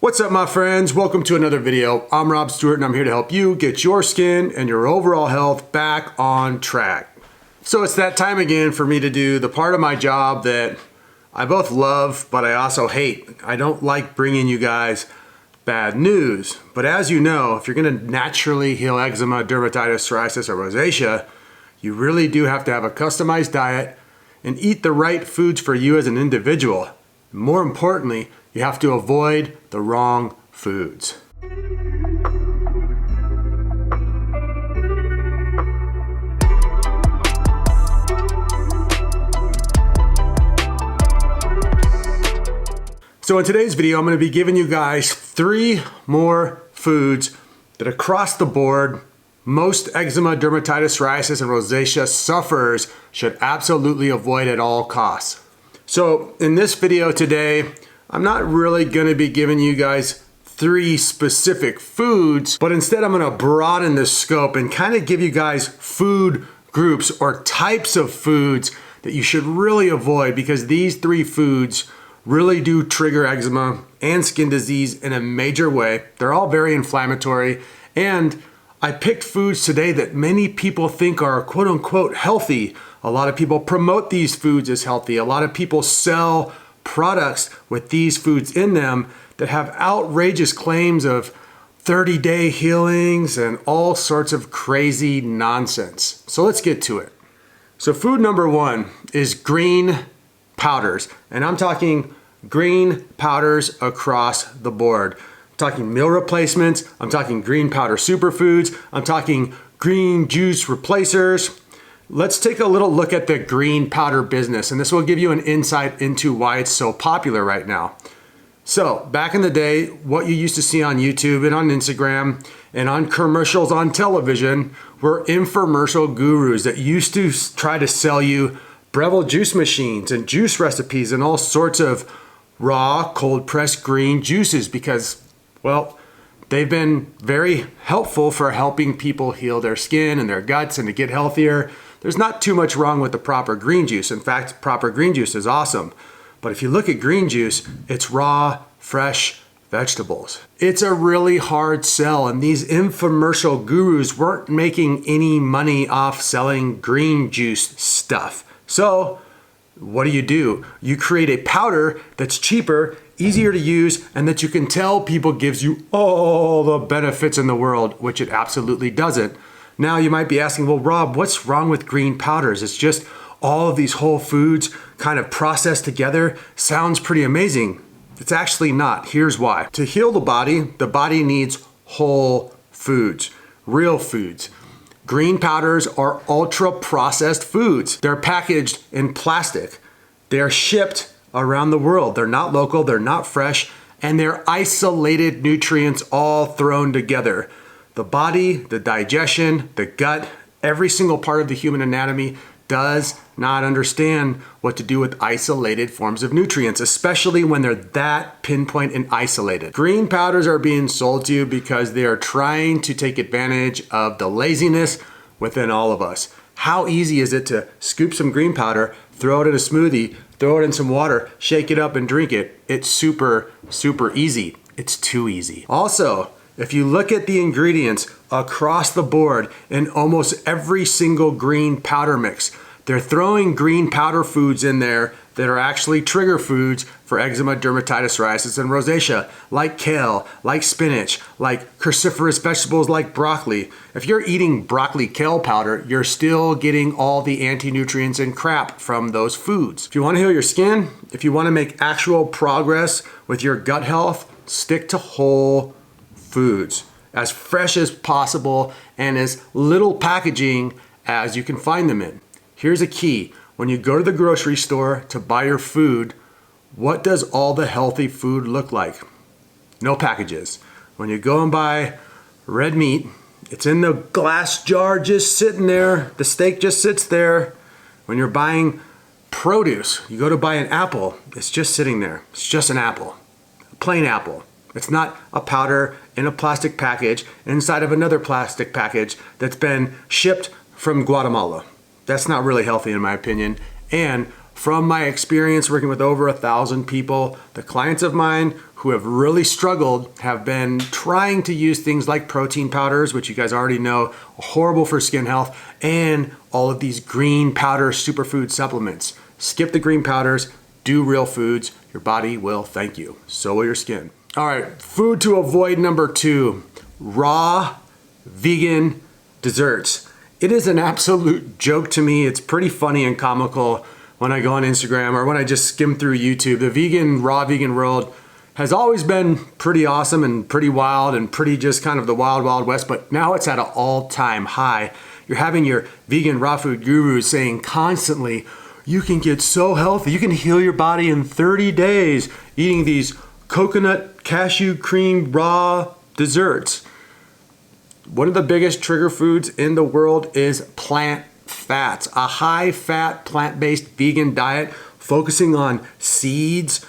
What's up, my friends? Welcome to another video. I'm Rob Stuart and I'm here to help you get your skin and your overall health back on track. So it's that time again for me to do the part of my job that I both love, but I also hate. I don't like bringing you guys bad news. But as you know, if you're gonna naturally heal eczema, dermatitis, psoriasis, or rosacea, you really do have to have a customized diet and eat the right foods for you as an individual. More importantly, you have to avoid the wrong foods. So in today's video, I'm going to be giving you guys 3 more foods that across the board, most eczema, dermatitis, psoriasis, and rosacea sufferers should absolutely avoid at all costs. So in this video today, I'm not really going to be giving you guys 3 specific foods, but instead I'm going to broaden the scope and kind of give you guys food groups or types of foods that you should really avoid, because these 3 foods really do trigger eczema and skin disease in a major way. They're all very inflammatory, and I picked foods today that many people think are quote unquote healthy. A lot of people promote these foods as healthy. A lot of people sell products with these foods in them that have outrageous claims of 30-day healings and all sorts of crazy nonsense. So let's get to it. So food number 1 is green powders. And I'm talking green powders across the board. I'm talking meal replacements. I'm talking green powder superfoods. I'm talking green juice replacers. Let's take a little look at the green powder business, and this will give you an insight into why it's so popular right now. So back in the day, what you used to see on YouTube and on Instagram and on commercials on television were infomercial gurus that used to try to sell you Breville juice machines and juice recipes and all sorts of raw, cold pressed green juices because, well, they've been very helpful for helping people heal their skin and their guts and to get healthier. There's not too much wrong with the proper green juice. In fact, proper green juice is awesome. But if you look at green juice, it's raw, fresh vegetables. It's a really hard sell, and these infomercial gurus weren't making any money off selling green juice stuff. So what do? You create a powder that's cheaper, easier to use, and that you can tell people gives you all the benefits in the world, which it absolutely doesn't. Now you might be asking, well, Rob, what's wrong with green powders? It's just all of these whole foods kind of processed together. Sounds pretty amazing. It's actually not. Here's why. To heal the body needs whole foods, real foods. Green powders are ultra processed foods. They're packaged in plastic. They're shipped around the world. They're not local, they're not fresh, and they're isolated nutrients all thrown together. The body, the digestion, the gut, every single part of the human anatomy does not understand what to do with isolated forms of nutrients, especially when they're that pinpoint and isolated. Green powders are being sold to you because they are trying to take advantage of the laziness within all of us. How easy is it to scoop some green powder, throw it in a smoothie, throw it in some water, shake it up and drink it? It's super, super easy. It's too easy. Also, if you look at the ingredients across the board in almost every single green powder mix, they're throwing green powder foods in there that are actually trigger foods for eczema, dermatitis, psoriasis, and rosacea, like kale, like spinach, like cruciferous vegetables like broccoli. If you're eating broccoli kale powder, you're still getting all the anti-nutrients and crap from those foods. If you want to heal your skin, if you want to make actual progress with your gut health, stick to whole foods, as fresh as possible and as little packaging as you can find them in. Here's a key. When you go to the grocery store to buy your food, what does all the healthy food look like? No packages. When you go and buy red meat, it's in the glass jar just sitting there. The steak just sits there. When you're buying produce, you go to buy an apple, it's just sitting there. It's just an apple, a plain apple. It's not a powder in a plastic package inside of another plastic package that's been shipped from Guatemala. That's not really healthy in my opinion. And From my experience working with over 1,000 people, the clients of mine who have really struggled have been trying to use things like protein powders, which you guys already know are horrible for skin health, and all of these green powder superfood supplements. Skip the green powders, do real foods. Your body will thank you. So will your skin. All right, food to avoid number 2, raw vegan desserts. It is an absolute joke to me. It's pretty funny and comical when I go on Instagram or when I just skim through YouTube. The raw vegan world has always been pretty awesome and pretty wild and pretty just kind of the wild, wild west, but now it's at an all-time high. You're having your vegan raw food gurus saying constantly, you can get so healthy, you can heal your body in 30 days eating these coconut cashew cream raw desserts. One of the biggest trigger foods in the world is plant fats. A high-fat, plant-based vegan diet focusing on seeds,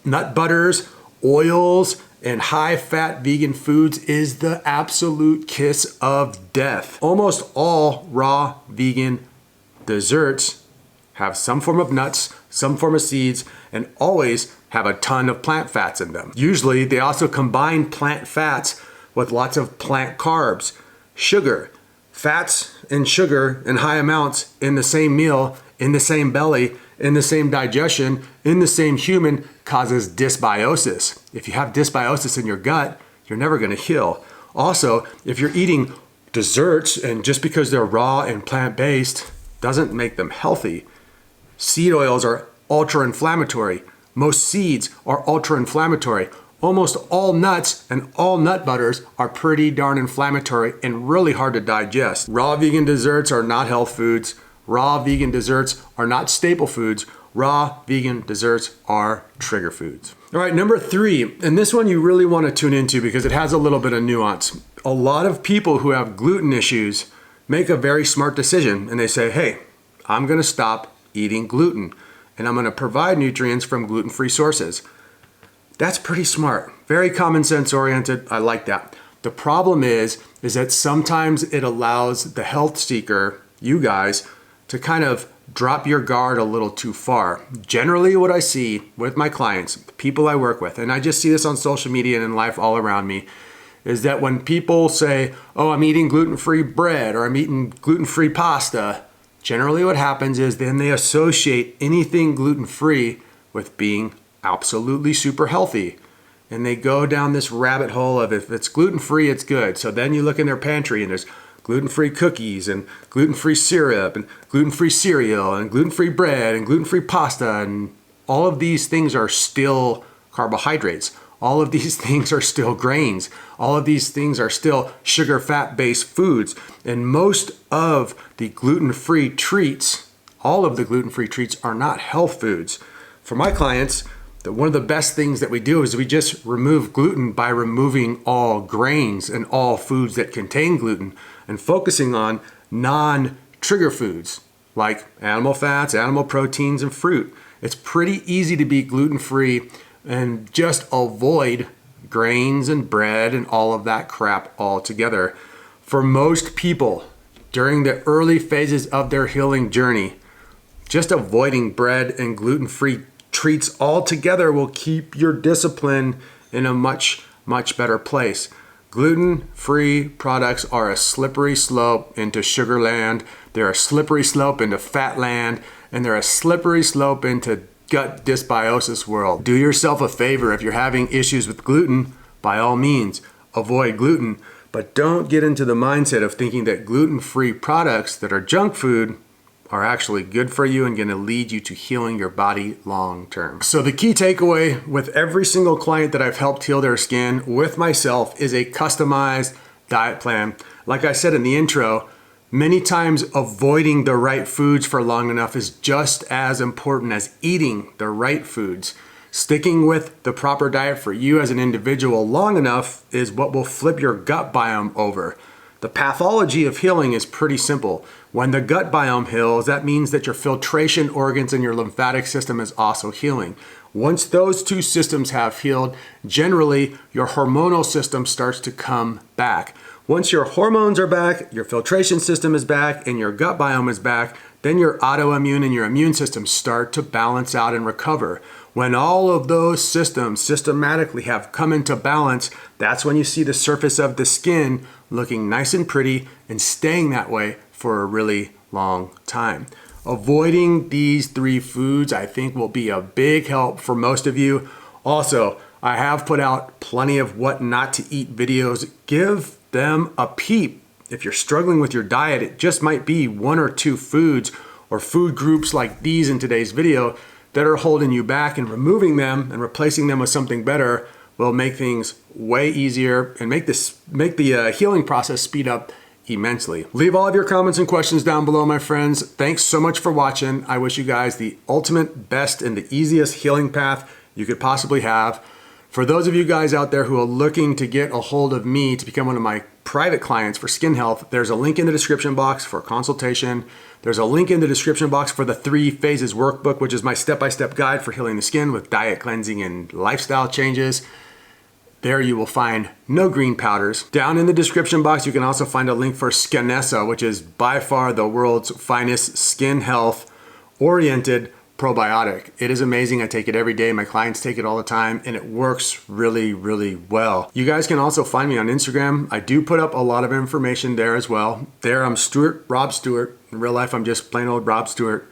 nut butters, oils, and high-fat vegan foods is the absolute kiss of death. Almost all raw vegan desserts have some form of nuts, some form of seeds, and always have a ton of plant fats in them. Usually, they also combine plant fats with lots of plant carbs, sugar. Fats and sugar in high amounts in the same meal, in the same belly, in the same digestion, in the same human causes dysbiosis. If you have dysbiosis in your gut, you're never gonna heal. Also, if you're eating desserts and just because they're raw and plant-based doesn't make them healthy. Seed oils are ultra-inflammatory. Most seeds are ultra-inflammatory. Almost all nuts and all nut butters are pretty darn inflammatory and really hard to digest. Raw vegan desserts are not health foods. Raw vegan desserts are not staple foods. Raw vegan desserts are trigger foods. All right, number 3, and this one you really want to tune into because it has a little bit of nuance. A lot of people who have gluten issues make a very smart decision and they say, hey, I'm gonna stop eating gluten and I'm gonna provide nutrients from gluten-free sources. That's pretty smart, very common sense oriented. I like that. The problem is that sometimes it allows the health seeker, you guys, to kind of drop your guard a little too far. Generally what I see with my clients, people I work with, and I just see this on social media and in life all around me, is that when people say, oh, I'm eating gluten-free bread or I'm eating gluten-free pasta, generally what happens is then they associate anything gluten-free with being absolutely super healthy. And they go down this rabbit hole of if it's gluten-free, it's good. So then you look in their pantry and there's gluten-free cookies and gluten-free syrup and gluten-free cereal and gluten-free bread and gluten-free pasta. And all of these things are still carbohydrates. All of these things are still grains. All of these things are still sugar, fat-based foods. And most of the gluten-free treats, all of the gluten-free treats are not health foods. For my clients, one of the best things that we do is we just remove gluten by removing all grains and all foods that contain gluten and focusing on non-trigger foods like animal fats, animal proteins, and fruit. It's pretty easy to be gluten-free and just avoid grains and bread and all of that crap altogether. For most people, during the early phases of their healing journey, just avoiding bread and gluten-free treats altogether will keep your discipline in a much, much better place. Gluten-free products are a slippery slope into sugar land. They're a slippery slope into fat land, and they're a slippery slope into gut dysbiosis world. Do yourself a favor if you're having issues with gluten, by all means, avoid gluten, but don't get into the mindset of thinking that gluten-free products that are junk food are actually good for you and going to lead you to healing your body long term. So the key takeaway with every single client that I've helped heal their skin with myself is a customized diet plan. Like I said in the intro, many times avoiding the right foods for long enough is just as important as eating the right foods. Sticking with the proper diet for you as an individual long enough is what will flip your gut biome over. The pathology of healing is pretty simple. When the gut biome heals, that means that your filtration organs and your lymphatic system is also healing. Once those two systems have healed, generally your hormonal system starts to come back. Once your hormones are back, your filtration system is back, and your gut biome is back, then your autoimmune and your immune system start to balance out and recover. When all of those systems systematically have come into balance, that's when you see the surface of the skin looking nice and pretty and staying that way for a really long time. Avoiding these 3 foods, I think, will be a big help for most of you. Also, I have put out plenty of what not to eat videos. Give them a peep. If you're struggling with your diet, it just might be 1 or 2 foods or food groups like these in today's video that are holding you back, and removing them and replacing them with something better will make things way easier and make the healing process speed up immensely. Leave all of your comments and questions down below, my friends. Thanks so much for watching. I wish you guys the ultimate, best, and the easiest healing path you could possibly have. For those of you guys out there who are looking to get a hold of me to become one of my private clients for skin health, there's a link in the description box for a consultation. There's a link in the description box for the 3 phases workbook, which is my step-by-step guide for healing the skin with diet cleansing and lifestyle changes. There you will find no green powders. Down in the description box, you can also find a link for Skinessa, which is by far the world's finest skin health oriented probiotic. It is amazing. I take it every day. My clients take it all the time, and it works really, really well. You guys can also find me on Instagram. I do put up a lot of information there as well. There I'm Rob Stuart. In real life, I'm just plain old Rob Stuart.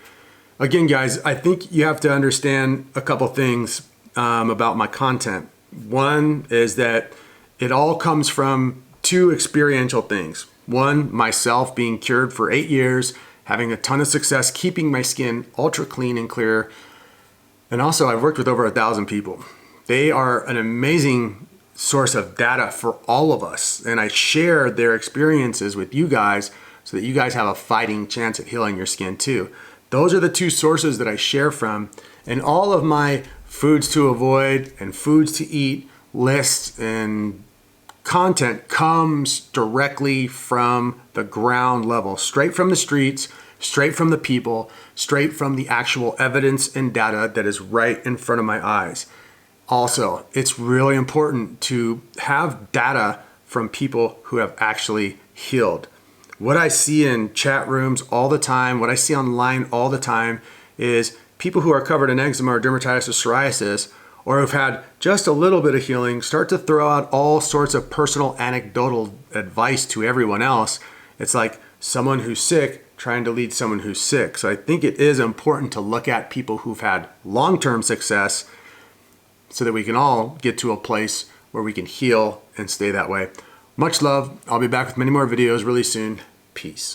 Again, guys, I think you have to understand a couple things about my content. One is that it all comes from 2 experiential things. One, myself being cured for 8 years, having a ton of success, keeping my skin ultra clean and clear. And also, I've worked with over 1,000 people. They are an amazing source of data for all of us. And I share their experiences with you guys so that you guys have a fighting chance at healing your skin too. Those are the 2 sources that I share from. And all of my foods to avoid and foods to eat lists and content comes directly from the ground level, straight from the streets, straight from the people, straight from the actual evidence and data that is right in front of my eyes. Also, it's really important to have data from people who have actually healed. What I see in chat rooms all the time, what I see online all the time is people who are covered in eczema or dermatitis or psoriasis, or have had just a little bit of healing, start to throw out all sorts of personal anecdotal advice to everyone else. It's like someone who's sick trying to lead someone who's sick. So I think it is important to look at people who've had long-term success so that we can all get to a place where we can heal and stay that way. Much love. I'll be back with many more videos really soon. Peace.